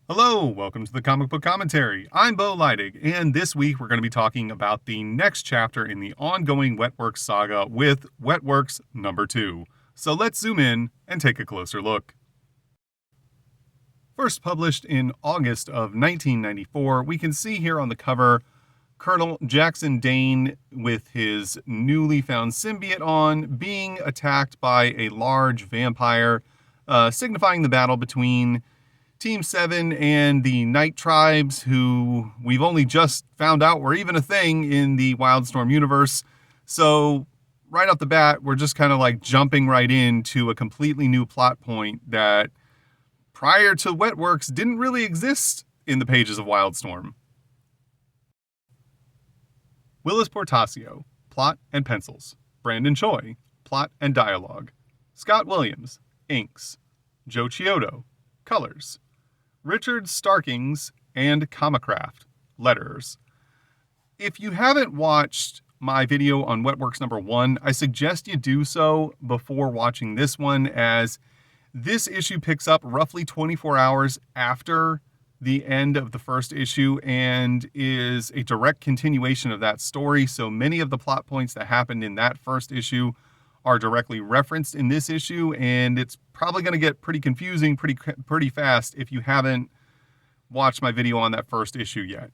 Hello, welcome to the Comic Book Commentary. I'm Bo Leidig, and this week we're going to be talking about the next chapter in the ongoing Wetworks saga with Wetworks number 2. So let's zoom in and take a closer look. First published in August of 1994, we can see here on the cover Colonel Jackson Dane with his newly found symbiote on being attacked by a large vampire, signifying the battle between Team 7 and the Night Tribes, who we've only just found out were even a thing in the Wildstorm universe. So right off the bat, we're just kind of like jumping right into a completely new plot point that prior to Wetworks didn't really exist in the pages of Wildstorm. Willis Portacio, plot and pencils. Brandon Choi, plot and dialogue. Scott Williams, inks. Joe Chiodo, colors. Richard Starkings and Comicraft, letters. If you haven't watched my video on Wetworks number 1, I suggest you do so before watching this one, as this issue picks up roughly 24 hours after the end of the first issue and is a direct continuation of that story. So many of the plot points that happened in that first issue are directly referenced in this issue, and it's probably going to get pretty confusing pretty fast if you haven't watched my video on that first issue yet.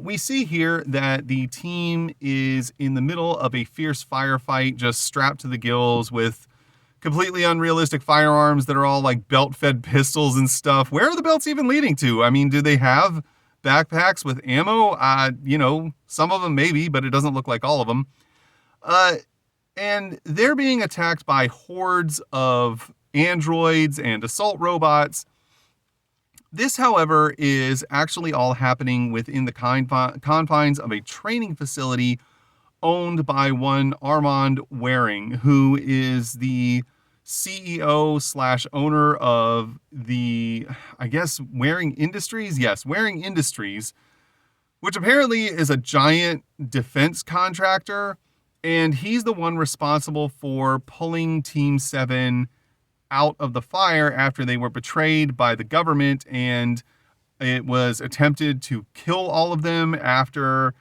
We see here that the team is in the middle of a fierce firefight, just strapped to the gills with completely unrealistic firearms that are all like belt-fed pistols and stuff. Where are the belts even leading to? I mean, do they have backpacks with ammo? Some of them maybe, but it doesn't look like all of them. And they're being attacked by hordes of androids and assault robots. This, however, is actually all happening within the confines of a training facility owned by one Armand Waring, who is the CEO / owner of the, Waring Industries? Yes, Waring Industries, which apparently is a giant defense contractor. And he's the one responsible for pulling Team 7 out of the fire after they were betrayed by the government, and it was attempted to kill all of them after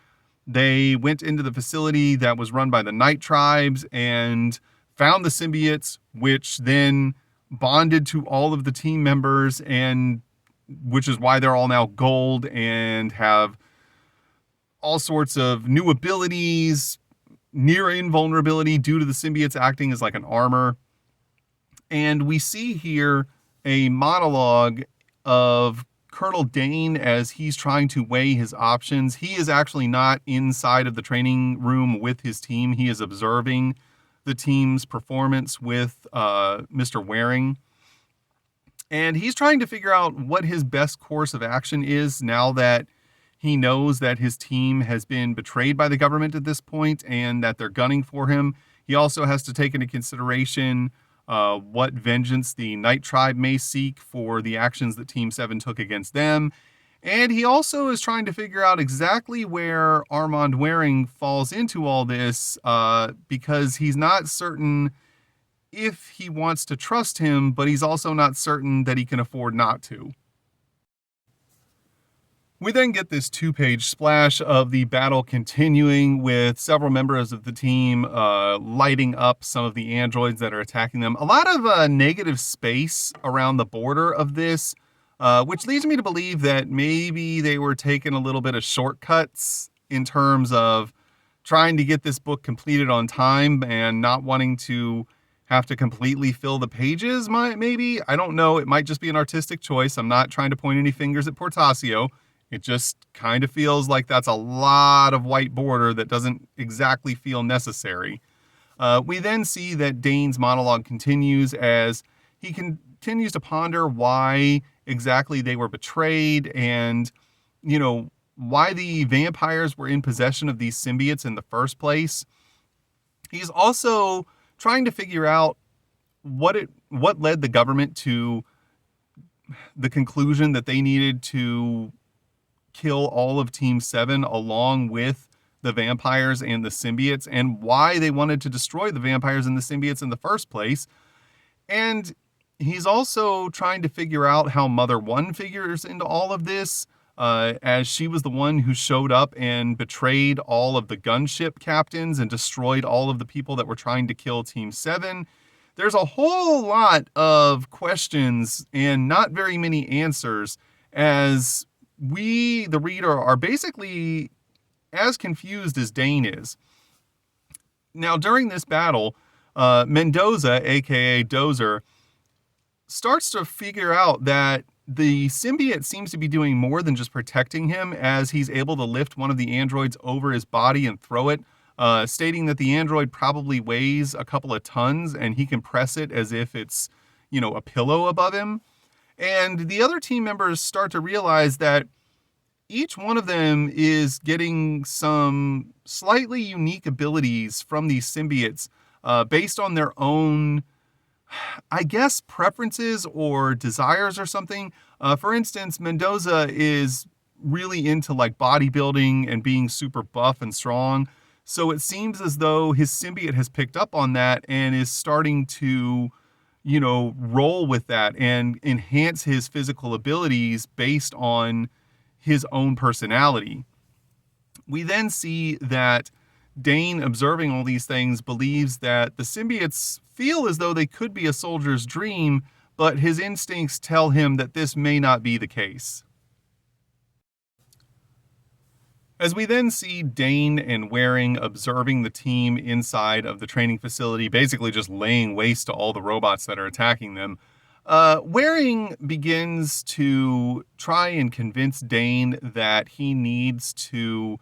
they went into the facility that was run by the Night Tribes and found the symbiotes, which then bonded to all of the team members, and which is why they're all now gold and have all sorts of new abilities, near invulnerability due to the symbiotes acting as like an armor. And we see here a monologue of Colonel Dane as he's trying to weigh his options. He is actually not inside of the training room with his team. He is observing the team's performance with Mr. Waring. And he's trying to figure out what his best course of action is now that he knows that his team has been betrayed by the government at this point and that they're gunning for him. He also has to take into consideration what vengeance the Night Tribe may seek for the actions that Team 7 took against them. And he also is trying to figure out exactly where Armand Waring falls into all this, because he's not certain if he wants to trust him, but he's also not certain that he can afford not to. We then get this 2-page splash of the battle continuing with several members of the team lighting up some of the androids that are attacking them. A lot of negative space around the border of this, which leads me to believe that maybe they were taking a little bit of shortcuts in terms of trying to get this book completed on time and not wanting to have to completely fill the pages. Maybe, I don't know. It might just be an artistic choice. I'm not trying to point any fingers at Portacio. It just kind of feels like that's a lot of white border that doesn't exactly feel necessary. We then see that Dane's monologue continues as he continues to ponder why exactly they were betrayed and, why the vampires were in possession of these symbiotes in the first place. He's also trying to figure out what led the government to the conclusion that they needed to kill all of Team 7 along with the vampires and the symbiotes, and why they wanted to destroy the vampires and the symbiotes in the first place. And He's also trying to figure out how Mother One figures into all of this, as she was the one who showed up and betrayed all of the gunship captains and destroyed all of the people that were trying to kill Team 7. There's a whole lot of questions and not very many answers, as we, the reader, are basically as confused as Dane is. Now, during this battle, Mendoza, aka Dozer, starts to figure out that the symbiote seems to be doing more than just protecting him, as he's able to lift one of the androids over his body and throw it, stating that the android probably weighs a couple of tons and he can press it as if it's, a pillow above him. And the other team members start to realize that each one of them is getting some slightly unique abilities from these symbiotes, based on their own, I guess, preferences or desires or something. For instance, Mendoza is really into like bodybuilding and being super buff and strong. So it seems as though his symbiote has picked up on that and is starting to, roll with that and enhance his physical abilities based on his own personality. We then see that Dane, observing all these things, believes that the symbiotes feel as though they could be a soldier's dream, but his instincts tell him that this may not be the case. As we then see Dane and Waring observing the team inside of the training facility, basically just laying waste to all the robots that are attacking them, Waring begins to try and convince Dane that he needs to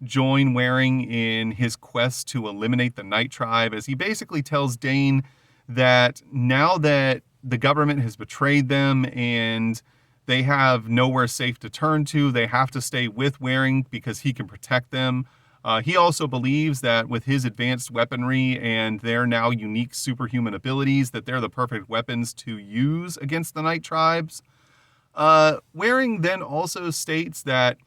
join Waring in his quest to eliminate the Night Tribe, as he basically tells Dane that now that the government has betrayed them and they have nowhere safe to turn to, they have to stay with Waring because he can protect them. He also believes that with his advanced weaponry and their now unique superhuman abilities, that they're the perfect weapons to use against the Night Tribes. Waring then also states that,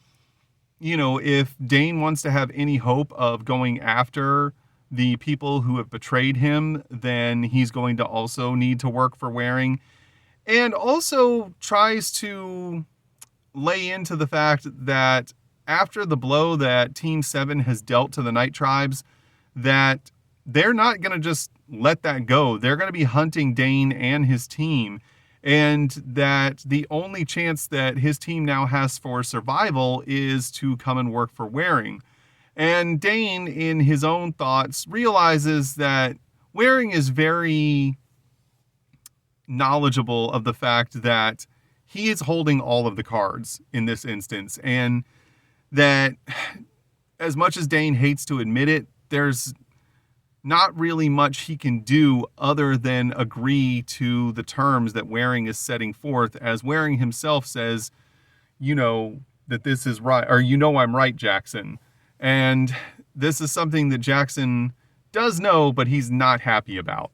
if Dane wants to have any hope of going after the people who have betrayed him, then he's going to also need to work for Waring. And also tries to lay into the fact that after the blow that Team 7 has dealt to the Night Tribes, that they're not going to just let that go. They're going to be hunting Dane and his team, and that the only chance that his team now has for survival is to come and work for Waring. And Dane, in his own thoughts, realizes that Waring is very knowledgeable of the fact that he is holding all of the cards in this instance, and that as much as Dane hates to admit it, there's not really much he can do other than agree to the terms that Waring is setting forth, as Waring himself says, that this is right, or I'm right, Jackson. And this is something that Jackson does know, but he's not happy about.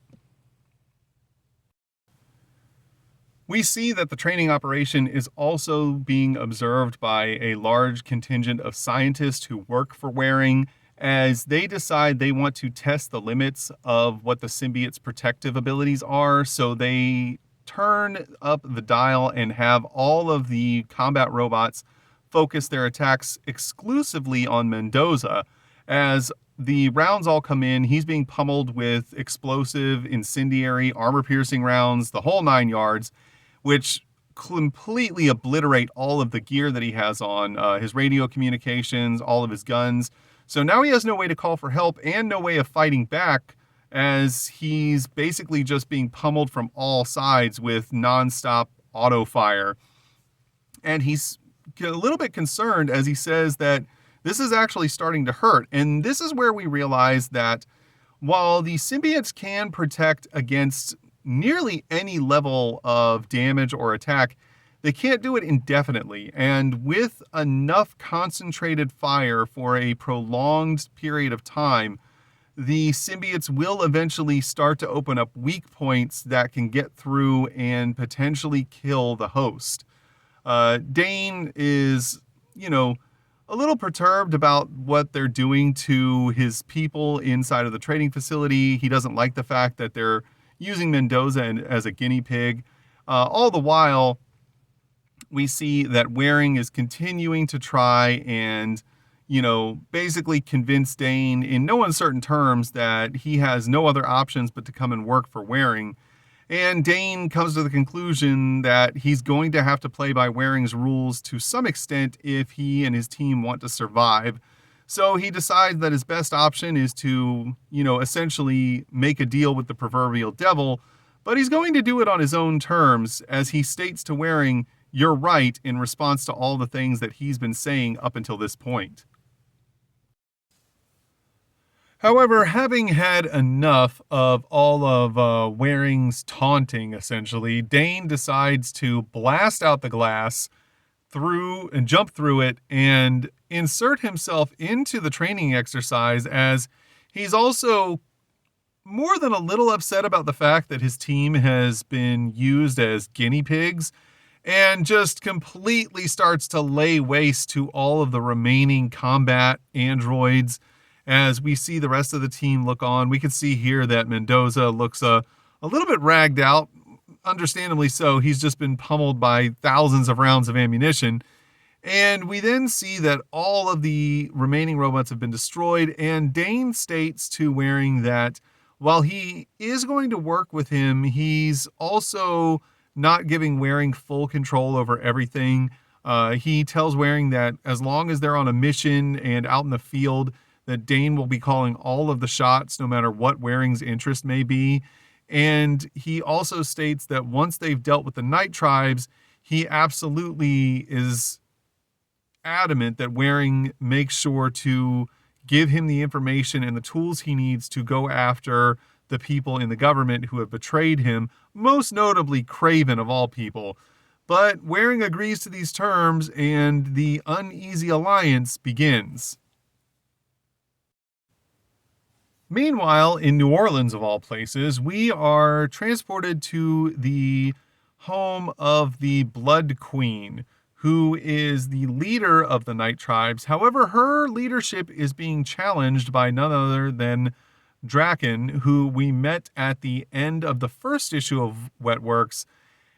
We see that the training operation is also being observed by a large contingent of scientists who work for Waring, as they decide they want to test the limits of what the symbiote's protective abilities are. So they turn up the dial and have all of the combat robots focus their attacks exclusively on Mendoza. As the rounds all come in, he's being pummeled with explosive, incendiary, armor-piercing rounds, the whole 9 yards, which completely obliterate all of the gear that he has on, his radio communications, all of his guns. So now he has no way to call for help and no way of fighting back, as he's basically just being pummeled from all sides with nonstop auto fire. And he's a little bit concerned, as he says that this is actually starting to hurt. And this is where we realize that while the symbiotes can protect against nearly any level of damage or attack, they can't do it indefinitely. And with enough concentrated fire for a prolonged period of time, the symbiotes will eventually start to open up weak points that can get through and potentially kill the host. Dane is, a little perturbed about what they're doing to his people inside of the training facility. He doesn't like the fact that they're using Mendoza as a guinea pig. All the while, we see that Waring is continuing to try and, basically convince Dane in no uncertain terms that he has no other options but to come and work for Waring. And Dane comes to the conclusion that he's going to have to play by Waring's rules to some extent if he and his team want to survive. So he decides that his best option is to, essentially make a deal with the proverbial devil, but he's going to do it on his own terms, as he states to Waring, "You're right," in response to all the things that he's been saying up until this point. However, having had enough of all of Waring's taunting, essentially, Dane decides to blast out the glass through and jump through it and insert himself into the training exercise, as he's also more than a little upset about the fact that his team has been used as guinea pigs, and just completely starts to lay waste to all of the remaining combat androids. As we see the rest of the team look on, we can see here that Mendoza looks a little bit ragged out, understandably so. He's just been pummeled by thousands of rounds of ammunition. And we then see that all of the remaining robots have been destroyed, and Dane states to Waring that while he is going to work with him, he's also not giving Waring full control over everything. He tells Waring that as long as they're on a mission and out in the field, that Dane will be calling all of the shots, no matter what Waring's interest may be. And he also states that once they've dealt with the Night Tribes, he absolutely is adamant that Waring makes sure to give him the information and the tools he needs to go after the people in the government who have betrayed him, most notably Craven of all people. But Waring agrees to these terms, and the uneasy alliance begins. Meanwhile, in New Orleans, of all places, we are transported to the home of the Blood Queen, who is the leader of the Night Tribes. However, her leadership is being challenged by none other than Draken, who we met at the end of the first issue of Wetworks,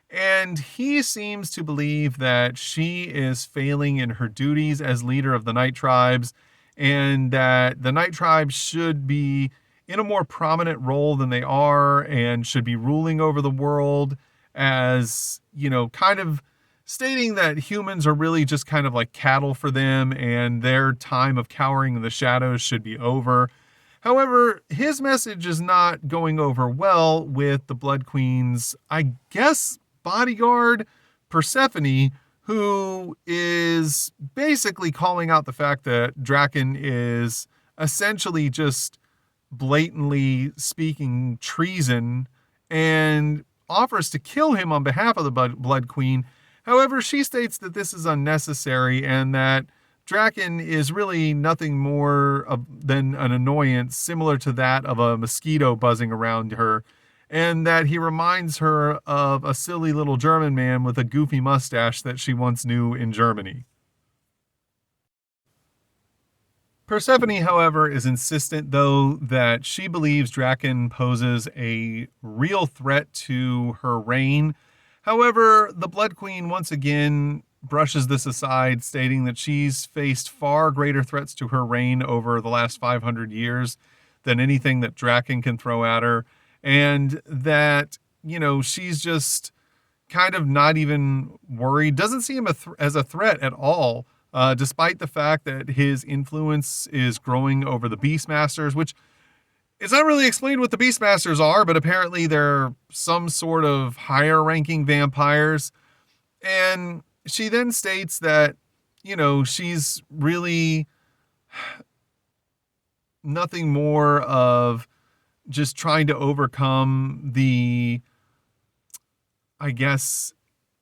and he seems to believe that she is failing in her duties as leader of the Night Tribes, and that the Night Tribes should be in a more prominent role than they are, and should be ruling over the world, as, kind of stating that humans are really just kind of like cattle for them, and their time of cowering in the shadows should be over. However, his message is not going over well with the Blood Queen's, I guess, bodyguard, Persephone, who is basically calling out the fact that Draken is essentially just blatantly speaking treason, and offers to kill him on behalf of the Blood Queen. However, she states that this is unnecessary, and that Draken is really nothing more than an annoyance similar to that of a mosquito buzzing around her, and that he reminds her of a silly little German man with a goofy mustache that she once knew in Germany. Persephone, however, is insistent, though, that she believes Draken poses a real threat to her reign. However, the Blood Queen once again brushes this aside, stating that she's faced far greater threats to her reign over the last 500 years than anything that Draken can throw at her, and that, she's just kind of not even worried, doesn't see him as a threat at all, despite the fact that his influence is growing over the Beastmasters, which it's not really explained what the Beastmasters are, but apparently they're some sort of higher-ranking vampires. And she then states that, she's really nothing more of just trying to overcome the, I guess,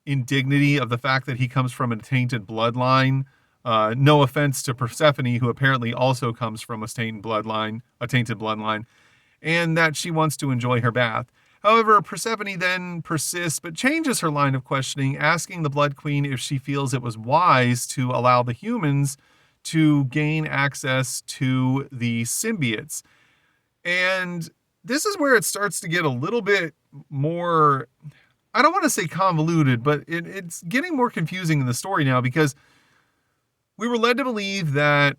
indignity of the fact that he comes from a tainted bloodline. No offense to Persephone, who apparently also comes from a tainted bloodline, and that she wants to enjoy her bath. However, Persephone then persists, but changes her line of questioning, asking the Blood Queen if she feels it was wise to allow the humans to gain access to the symbiotes. And this is where it starts to get a little bit more, I don't want to say convoluted, but it's getting more confusing in the story now, because we were led to believe that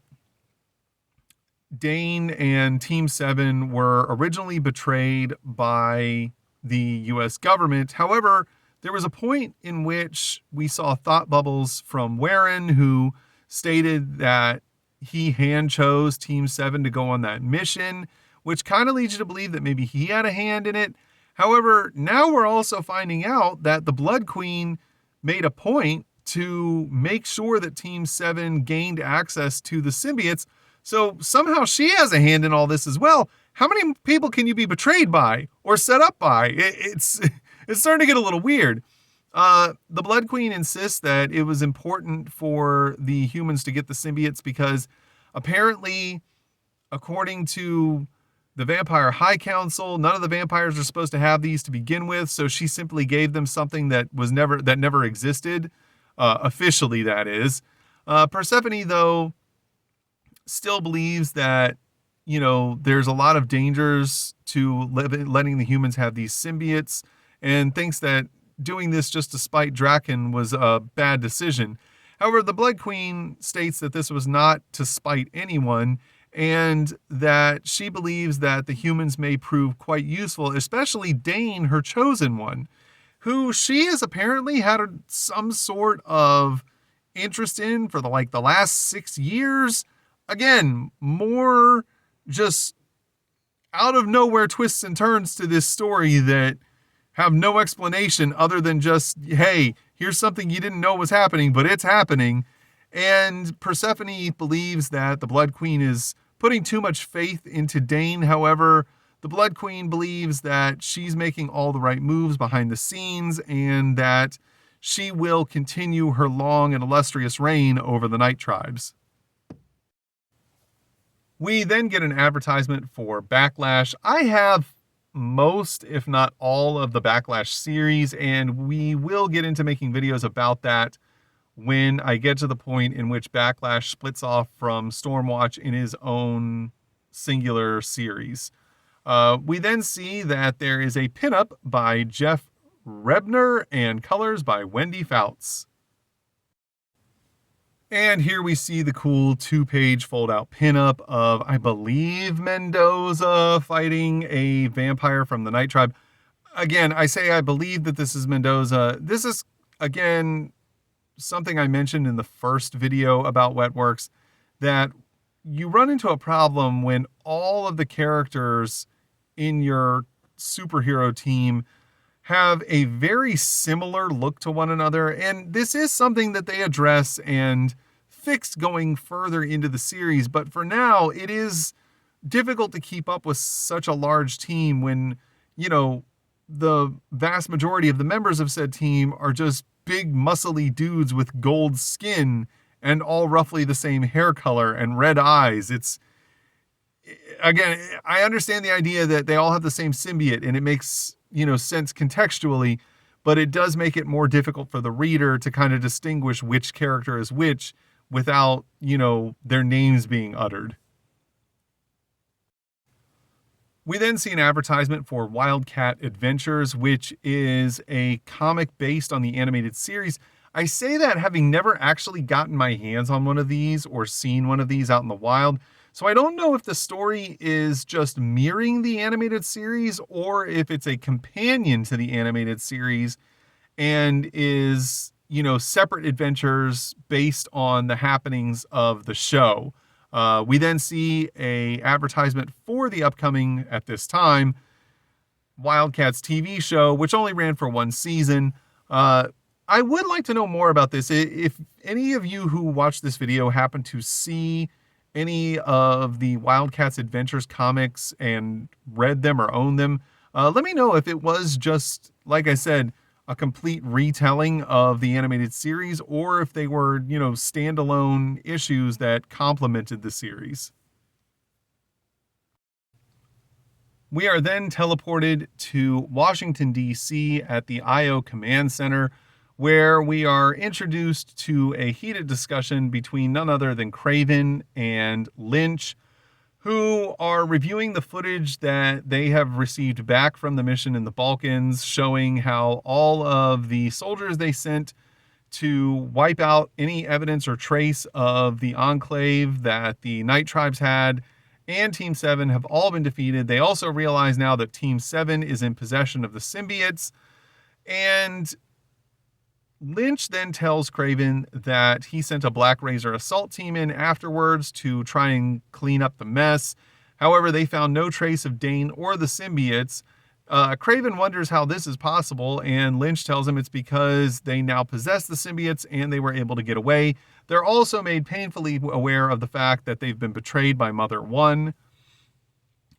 Dane and Team 7 were originally betrayed by the US government. However, there was a point in which we saw thought bubbles from Warren, who stated that he hand chose Team 7 to go on that mission, which kind of leads you to believe that maybe he had a hand in it. However, now we're also finding out that the Blood Queen made a point to make sure that Team 7 gained access to the symbiotes. So somehow she has a hand in all this as well. How many people can you be betrayed by or set up by? It's starting to get a little weird. The Blood Queen insists that it was important for the humans to get the symbiotes because apparently, according to the Vampire High Council, none of the vampires are supposed to have these to begin with. So she simply gave them something that never existed, officially, that is. Persephone, though, still believes that, there's a lot of dangers to letting the humans have these symbiotes, and thinks that doing this just to spite Draken was a bad decision. However, the Blood Queen states that this was not to spite anyone, and that she believes that the humans may prove quite useful, especially Dane, her chosen one, who she has apparently had some sort of interest in for the last 6 years. Again, more just out of nowhere twists and turns to this story that have no explanation other than just, hey, here's something you didn't know was happening, but it's happening. And Persephone believes that the Blood Queen is putting too much faith into Dane. However, the Blood Queen believes that she's making all the right moves behind the scenes and that she will continue her long and illustrious reign over the Night Tribes. We then get an advertisement for Backlash. I have most, if not all, of the Backlash series, and we will get into making videos about that when I get to the point in which Backlash splits off from Stormwatch in his own singular series. We then see that there is a pinup by Jeff Rebner and colors by Wendy Fouts. And here we see the cool 2-page fold-out pinup of, I believe, Mendoza fighting a vampire from the Night Tribe. Again, I say I believe that this is Mendoza. This is, again, something I mentioned in the first video about Wetworks, that you run into a problem when all of the characters in your superhero team have a very similar look to one another, and this is something that they address and fix going further into the series, but for now it is difficult to keep up with such a large team when, the vast majority of the members of said team are just big muscly dudes with gold skin and all roughly the same hair color and red eyes. It's, again, I understand the idea that they all have the same symbiote and it makes sense contextually, but it does make it more difficult for the reader to kind of distinguish which character is which without, their names being uttered. We then see an advertisement for Wildcat Adventures, which is a comic based on the animated series. I say that having never actually gotten my hands on one of these or seen one of these out in the wild. So I don't know if the story is just mirroring the animated series or if it's a companion to the animated series and is, separate adventures based on the happenings of the show. We then see a advertisement for the upcoming, at this time, Wildcats TV show, which only ran for 1 season. I would like to know more about this. If any of you who watch this video happen to see any of the Wildcats Adventures comics and read them or own them, let me know if it was just, like I said, a complete retelling of the animated series, or if they were, standalone issues that complemented the series. We are then teleported to Washington, D.C. at the IO Command Center, where we are introduced to a heated discussion between none other than Craven and Lynch, who are reviewing the footage that they have received back from the mission in the Balkans, showing how all of the soldiers they sent to wipe out any evidence or trace of the enclave that the Night Tribes had and Team 7 have all been defeated. They also realize now that Team 7 is in possession of the symbiotes, and Lynch then tells Craven that he sent a Black Razor assault team in afterwards to try and clean up the mess. However, they found no trace of Dane or the symbiotes. Craven wonders how this is possible, and Lynch tells him it's because they now possess the symbiotes and they were able to get away. They're also made painfully aware of the fact that they've been betrayed by Mother One.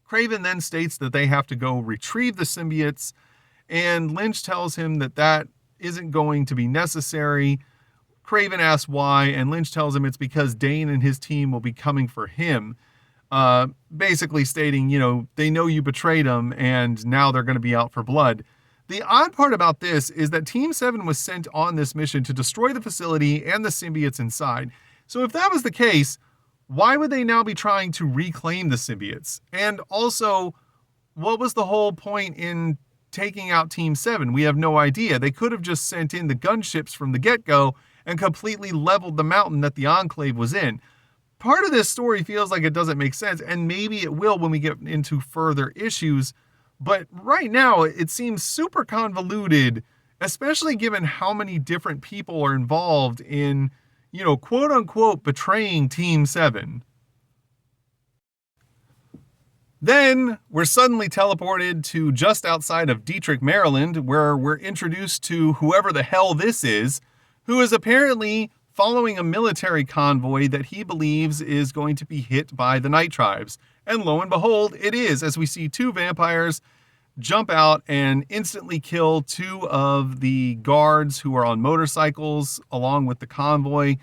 Craven then states that they have to go retrieve the symbiotes, and Lynch tells him that that isn't going to be necessary. Craven asks why, and Lynch tells him it's because Dane and his team will be coming for him. Basically stating, they know you betrayed them and now they're going to be out for blood. The odd part about this is that Team 7 was sent on this mission to destroy the facility and the symbiotes inside. So if that was the case, why would they now be trying to reclaim the symbiotes? And also, what was the whole point in taking out Team 7? We have no idea. They could have just sent in the gunships from the get-go and completely leveled the mountain that the Enclave was in. Part of this story feels like it doesn't make sense, and maybe it will when we get into further issues, but right now it seems super convoluted, especially given how many different people are involved in, quote-unquote betraying Team 7. Then we're suddenly teleported to just outside of Dietrich, Maryland, where we're introduced to whoever the hell this is, who is apparently following a military convoy that he believes is going to be hit by the Night Tribes. And lo and behold, it is, as we see two vampires jump out and instantly kill two of the guards who are on motorcycles along with the convoy.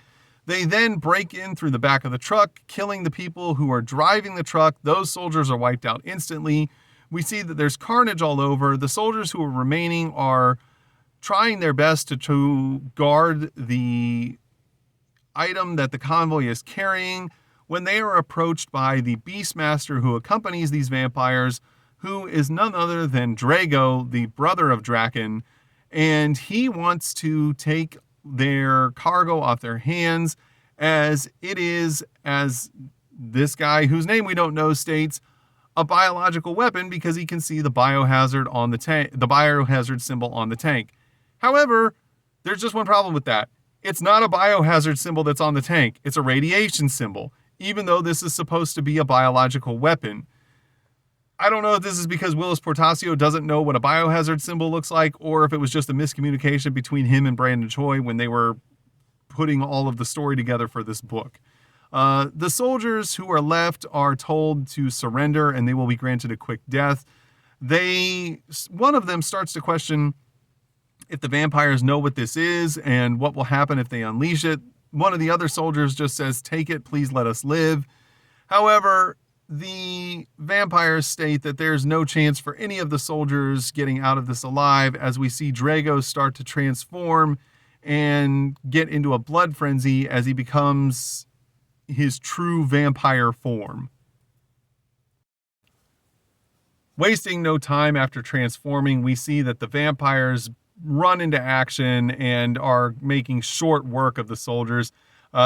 They then break in through the back of the truck, killing the people who are driving the truck. Those soldiers are wiped out instantly. We see that there's carnage all over. The soldiers who are remaining are trying their best to guard the item that the convoy is carrying when they are approached by the Beastmaster who accompanies these vampires, who is none other than Drago, the brother of Draken, and he wants to take their cargo off their hands, as it is, as this guy whose name we don't know states, a biological weapon because he can see the biohazard on the tank, the biohazard symbol on the tank. However, there's just one problem with that. It's not a biohazard symbol that's on the tank. It's a radiation symbol, even though this is supposed to be a biological weapon. I don't know if this is because Willis Portacio doesn't know what a biohazard symbol looks like, or if it was just a miscommunication between him and Brandon Choi when they were putting all of the story together for this book. The soldiers who are left are told to surrender and they will be granted a quick death. One of them starts to question if the vampires know what this is and what will happen if they unleash it. One of the other soldiers just says, "Take it, please let us live." However, the vampires state that there's no chance for any of the soldiers getting out of this alive, as we see Drago start to transform and get into a blood frenzy as he becomes his true vampire form. Wasting no time after transforming, we see that the vampires run into action and are making short work of the soldiers.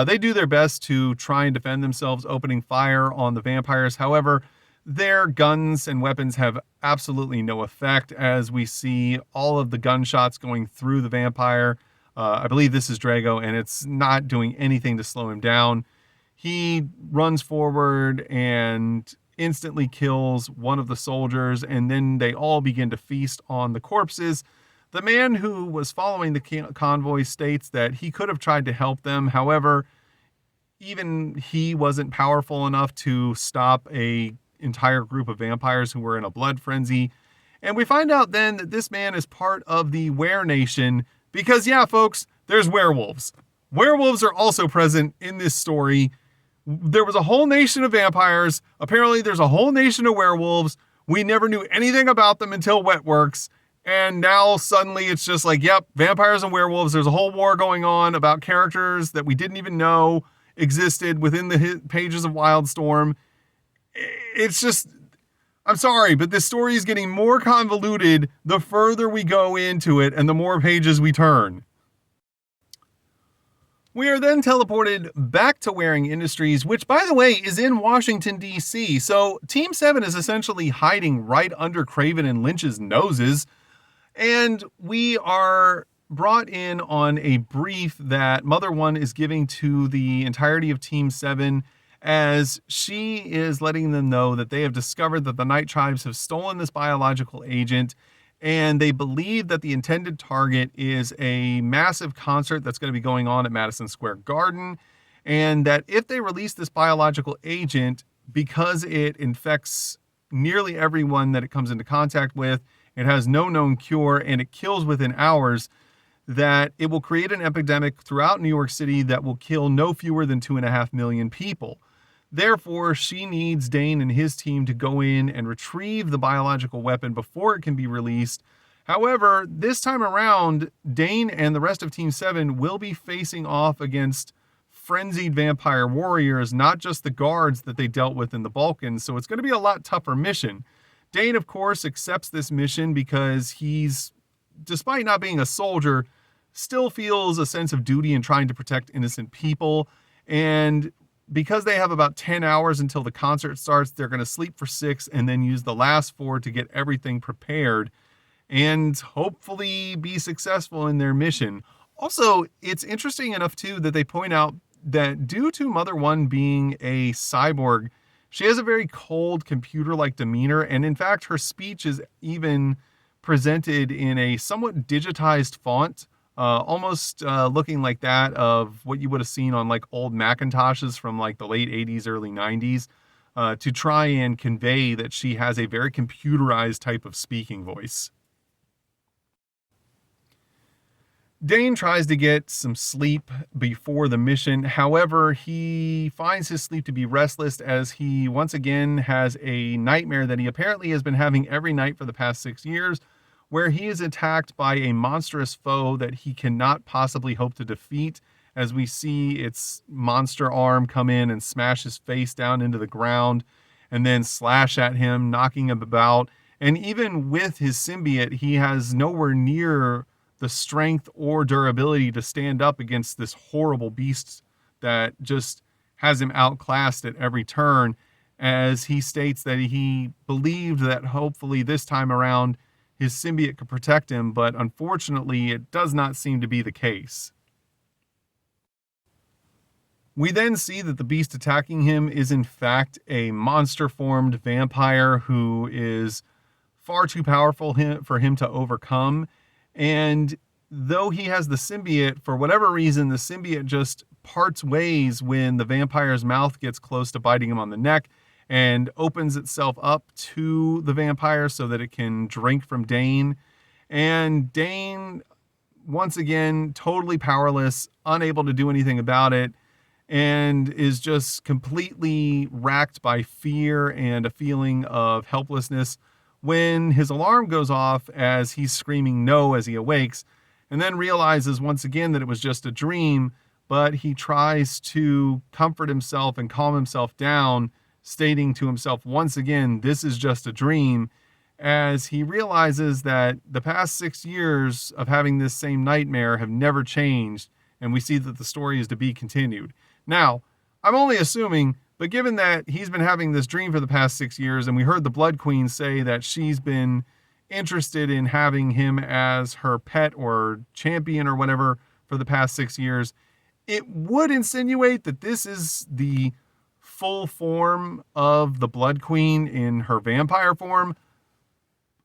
They do their best to try and defend themselves, opening fire on the vampires. However, their guns and weapons have absolutely no effect, as we see all of the gunshots going through the vampire. I believe this is Drago, and it's not doing anything to slow him down. He runs forward and instantly kills one of the soldiers, and then they all begin to feast on the corpses. The man who was following the convoy states that he could have tried to help them. However, even he wasn't powerful enough to stop an entire group of vampires who were in a blood frenzy. And we find out then that this man is part of the Were Nation because, yeah, folks, there's werewolves. Werewolves are also present in this story. There was a whole nation of vampires. Apparently, there's a whole nation of werewolves. We never knew anything about them until Wetworks. And now suddenly it's just like, yep, vampires and werewolves. There's a whole war going on about characters that we didn't even know existed within the pages of Wildstorm. It's just, I'm sorry, but this story is getting more convoluted the further we go into it and the more pages we turn. We are then teleported back to Waring Industries, which, by the way, is in Washington, D.C. So Team 7 is essentially hiding right under Craven and Lynch's noses. And we are brought in on a brief that Mother One is giving to the entirety of Team 7, as she is letting them know that they have discovered that the Night Tribes have stolen this biological agent, and they believe that the intended target is a massive concert that's going to be going on at Madison Square Garden, and that if they release this biological agent, because it infects nearly everyone that it comes into contact with, it has no known cure, and it kills within hours, that it will create an epidemic throughout New York City that will kill no fewer than 2.5 million people. Therefore, she needs Dane and his team to go in and retrieve the biological weapon before it can be released. However, this time around, Dane and the rest of Team 7 will be facing off against frenzied vampire warriors, not just the guards that they dealt with in the Balkans, so it's going to be a lot tougher mission. Dane, of course, accepts this mission because he's, despite not being a soldier, still feels a sense of duty in trying to protect innocent people. And because they have about 10 hours until the concert starts, they're going to sleep for 6 and then use the last 4 to get everything prepared and hopefully be successful in their mission. Also, it's interesting enough, too, that they point out that due to Mother One being a cyborg, she has a very cold, computer-like demeanor, and in fact, her speech is even presented in a somewhat digitized font, almost looking like that of what you would have seen on like old Macintoshes from like the late 80s, early 90s, to try and convey that she has a very computerized type of speaking voice. Dane tries to get some sleep before the mission. However, he finds his sleep to be restless as he once again has a nightmare that he apparently has been having every night for the past 6 years, where he is attacked by a monstrous foe that he cannot possibly hope to defeat, as we see its monster arm come in and smash his face down into the ground and then slash at him, knocking him about. And even with his symbiote, he has nowhere near the strength or durability to stand up against this horrible beast that just has him outclassed at every turn, as he states that he believed that hopefully this time around his symbiote could protect him, but unfortunately it does not seem to be the case. We then see that the beast attacking him is in fact a monster-formed vampire who is far too powerful for him to overcome. And though he has the symbiote, for whatever reason, the symbiote just parts ways when the vampire's mouth gets close to biting him on the neck and opens itself up to the vampire so that it can drink from Dane. And Dane, once again, totally powerless, unable to do anything about it, and is just completely racked by fear and a feeling of helplessness when his alarm goes off as he's screaming no as he awakes, and then realizes once again that it was just a dream, but he tries to comfort himself and calm himself down, stating to himself once again, this is just a dream, as he realizes that the past 6 years of having this same nightmare have never changed, and we see that the story is to be continued. Now, I'm only assuming, but given that he's been having this dream for the past 6 years, and we heard the Blood Queen say that she's been interested in having him as her pet or champion or whatever for the past 6 years, it would insinuate that this is the full form of the Blood Queen in her vampire form.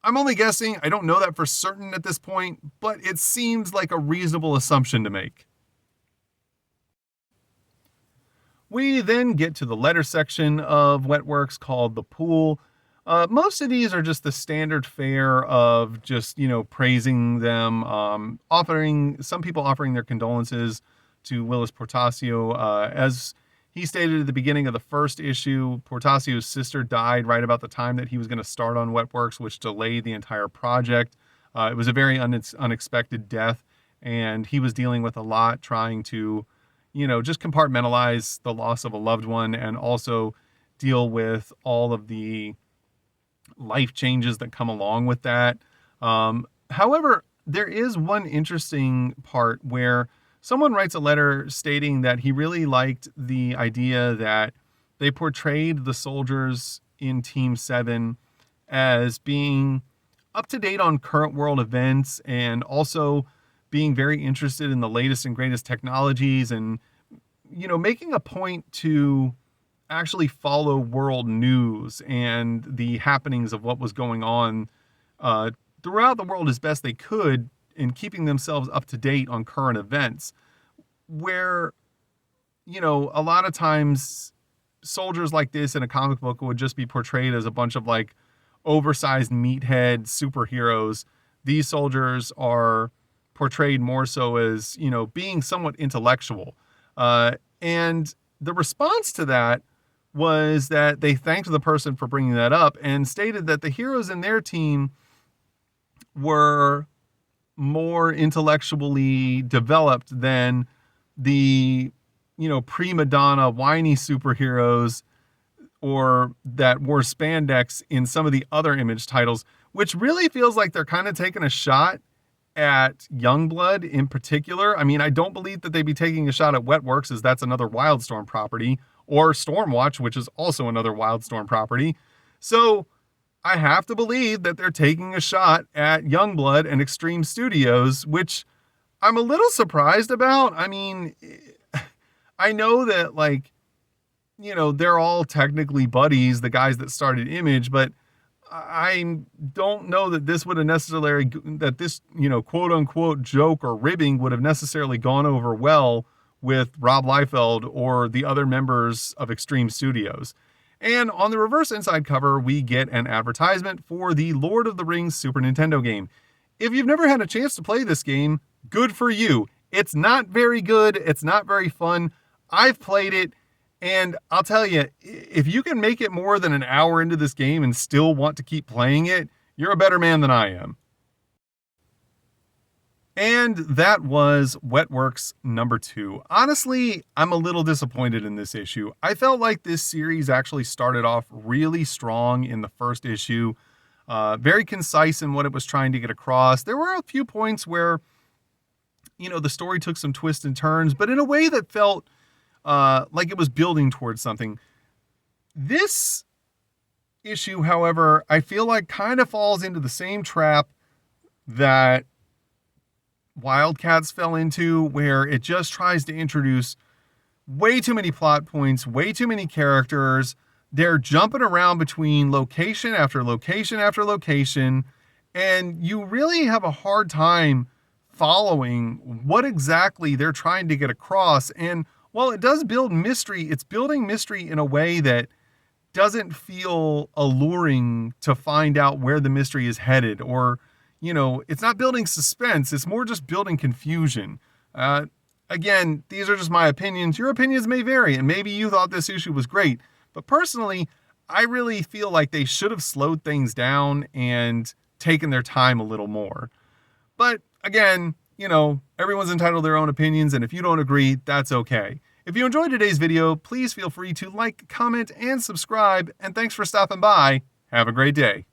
I'm only guessing. I don't know that for certain at this point, but it seems like a reasonable assumption to make. We then get to the letter section of Wetworks called The Pool. Most of these are just the standard fare of just, praising them, some people offering their condolences to Willis Portacio. As he stated at the beginning of the first issue, Portacio's sister died right about the time that he was going to start on Wetworks, which delayed the entire project. It was a very unexpected death, and he was dealing with a lot, trying to just compartmentalize the loss of a loved one and also deal with all of the life changes that come along with that. However, there is one interesting part where someone writes a letter stating that he really liked the idea that they portrayed the soldiers in Team 7 as being up to date on current world events and also being very interested in the latest and greatest technologies and, making a point to actually follow world news and the happenings of what was going on throughout the world as best they could in keeping themselves up to date on current events, where, a lot of times soldiers like this in a comic book would just be portrayed as a bunch of like oversized meathead superheroes. These soldiers are portrayed more so as, being somewhat intellectual. And the response to that was that they thanked the person for bringing that up and stated that the heroes in their team were more intellectually developed than the, prima donna whiny superheroes or that wore spandex in some of the other Image titles, which really feels like they're kind of taking a shot at Youngblood in particular. I mean, I don't believe that they'd be taking a shot at Wetworks, as that's another Wildstorm property, or Stormwatch, which is also another Wildstorm property. So I have to believe that they're taking a shot at Youngblood and Extreme Studios, which I'm a little surprised about. I mean, I know that, like, they're all technically buddies, the guys that started Image, but I don't know that this would have necessarily, that this, quote unquote joke or ribbing would have necessarily gone over well with Rob Liefeld or the other members of Extreme Studios. And on the reverse inside cover, we get an advertisement for the Lord of the Rings Super Nintendo game. If you've never had a chance to play this game, good for you. It's not very good. It's not very fun. I've played it, and I'll tell you, if you can make it more than an hour into this game and still want to keep playing it, you're a better man than I am. And that was Wetworks number 2. Honestly, I'm a little disappointed in this issue. I felt like this series actually started off really strong in the first issue, very concise in what it was trying to get across. There were a few points where, the story took some twists and turns, but in a way that felt like it was building towards something. This issue, however, I feel like kind of falls into the same trap that Wildcats fell into, where it just tries to introduce way too many plot points, way too many characters. They're jumping around between location after location after location, and you really have a hard time following what exactly they're trying to get across. And while it does build mystery, it's building mystery in a way that doesn't feel alluring to find out where the mystery is headed, or, it's not building suspense. It's more just building confusion. Again, these are just my opinions. Your opinions may vary, and maybe you thought this issue was great. But personally, I really feel like they should have slowed things down and taken their time a little more. But again, everyone's entitled to their own opinions, and if you don't agree, that's okay. If you enjoyed today's video, please feel free to like, comment, and subscribe, and thanks for stopping by. Have a great day.